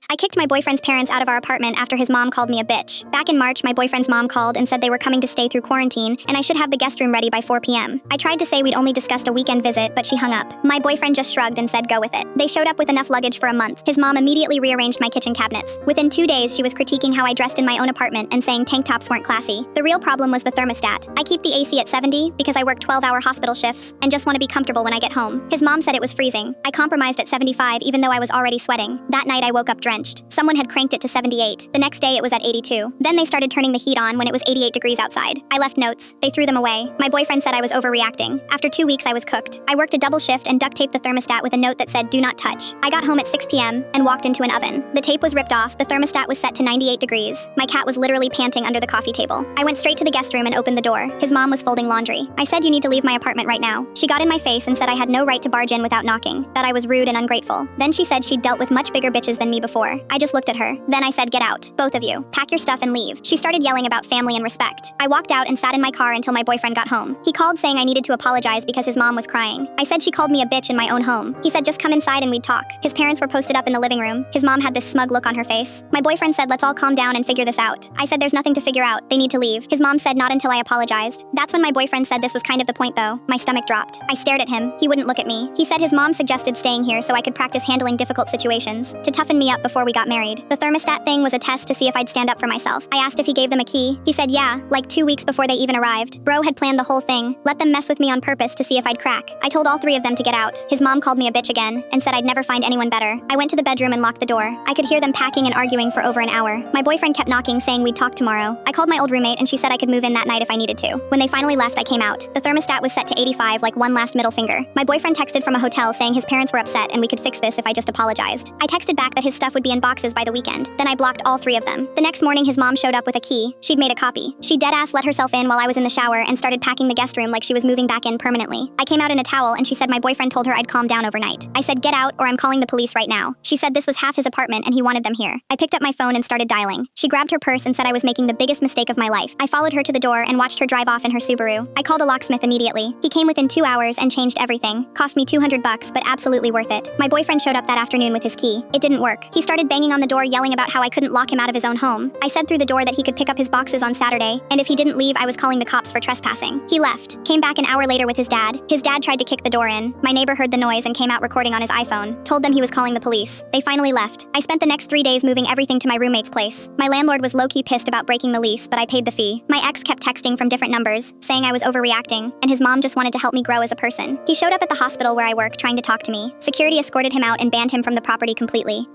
I kicked my boyfriend's parents out of our apartment after his mom called me a bitch. Back in March, my boyfriend's mom called and said they were coming to stay through quarantine and I should have the guest room ready by 4 p.m. I tried to say we'd only discussed a weekend visit, but she hung up. My boyfriend just shrugged and said go with it. They showed up with enough luggage for a month. His mom immediately rearranged my kitchen cabinets. Within 2 days, she was critiquing how I dressed in my own apartment and saying tank tops weren't classy. The real problem was the thermostat. I keep the AC at 70 because I work 12-hour hospital shifts and just want to be comfortable when I get home. His mom said it was freezing. I compromised at 75 even though I was already sweating. That night I woke up drenched. Someone had cranked it to 78. The next day it was at 82. Then they started turning the heat on when it was 88 degrees outside. I left notes. They threw them away. My boyfriend said I was overreacting. After 2 weeks I was cooked. I worked a double shift and duct taped the thermostat with a note that said do not touch. I got home at 6 p.m. and walked into an oven. The tape was ripped off. The thermostat was set to 98 degrees. My cat was literally panting under the coffee table. I went straight to the guest room and opened the door. His mom was folding laundry. I said you need to leave my apartment right now. She got in my face and said I had no right to barge in without knocking, that I was rude and ungrateful. Then she said she'd dealt with much bigger bitches than me before. I just looked at her. Then I said get out, both of you. Pack your stuff and leave. She started yelling about family and respect. I walked out and sat in my car until my boyfriend got home. He called saying I needed to apologize because his mom was crying. I said she called me a bitch in my own home. He said just come inside and we'd talk. His parents were posted up in the living room. His mom had this smug look on her face. My boyfriend said let's all calm down and figure this out. I said there's nothing to figure out. They need to leave. His mom said not until I apologized. That's when my boyfriend said this was kind of the point though. My stomach dropped. I stared at him. He wouldn't look at me. He said his mom suggested staying here so I could practice handling difficult situations, to toughen me up before we got married. The thermostat thing was a test to see if I'd stand up for myself. I asked if he gave them a key. He said yeah, like 2 weeks before they even arrived. Bro had planned the whole thing. Let them mess with me on purpose to see if I'd crack. I told all 3 of them to get out. His mom called me a bitch again and said I'd never find anyone better. I went to the bedroom and locked the door. I could hear them packing and arguing for over an hour. My boyfriend kept knocking saying we'd talk tomorrow. I called my old roommate and she said I could move in that night if I needed to. When they finally left, I came out. The thermostat was set to 85 like one last middle finger. My boyfriend texted from a hotel saying his parents were upset and we could fix this if I just apologized. I texted back that his stuff would be in boxes by the weekend. Then I blocked all 3 of them. The next morning his mom showed up with a key. She'd made a copy. She deadass let herself in while I was in the shower and started packing the guest room like she was moving back in permanently. I came out in a towel and she said my boyfriend told her I'd calm down overnight. I said get out or I'm calling the police right now. She said this was half his apartment and he wanted them here. I picked up my phone and started dialing. She grabbed her purse and said I was making the biggest mistake of my life. I followed her to the door and watched her drive off in her Subaru. I called a locksmith immediately. He came within 2 hours and changed everything. Cost me $200 but absolutely worth it. My boyfriend showed up that afternoon with his key. It didn't work. He started banging on the door yelling about how I couldn't lock him out of his own home. I said through the door that he could pick up his boxes on Saturday, and if he didn't leave I was calling the cops for trespassing. He left. Came back an hour later with his dad. His dad tried to kick the door in. My neighbor heard the noise and came out recording on his iPhone. Told them he was calling the police. They finally left. I spent the next 3 days moving everything to my roommate's place. My landlord was low-key pissed about breaking the lease, but I paid the fee. My ex kept texting from different numbers, saying I was overreacting, and his mom just wanted to help me grow as a person. He showed up at the hospital where I work trying to talk to me. Security escorted him out and banned him from the property completely.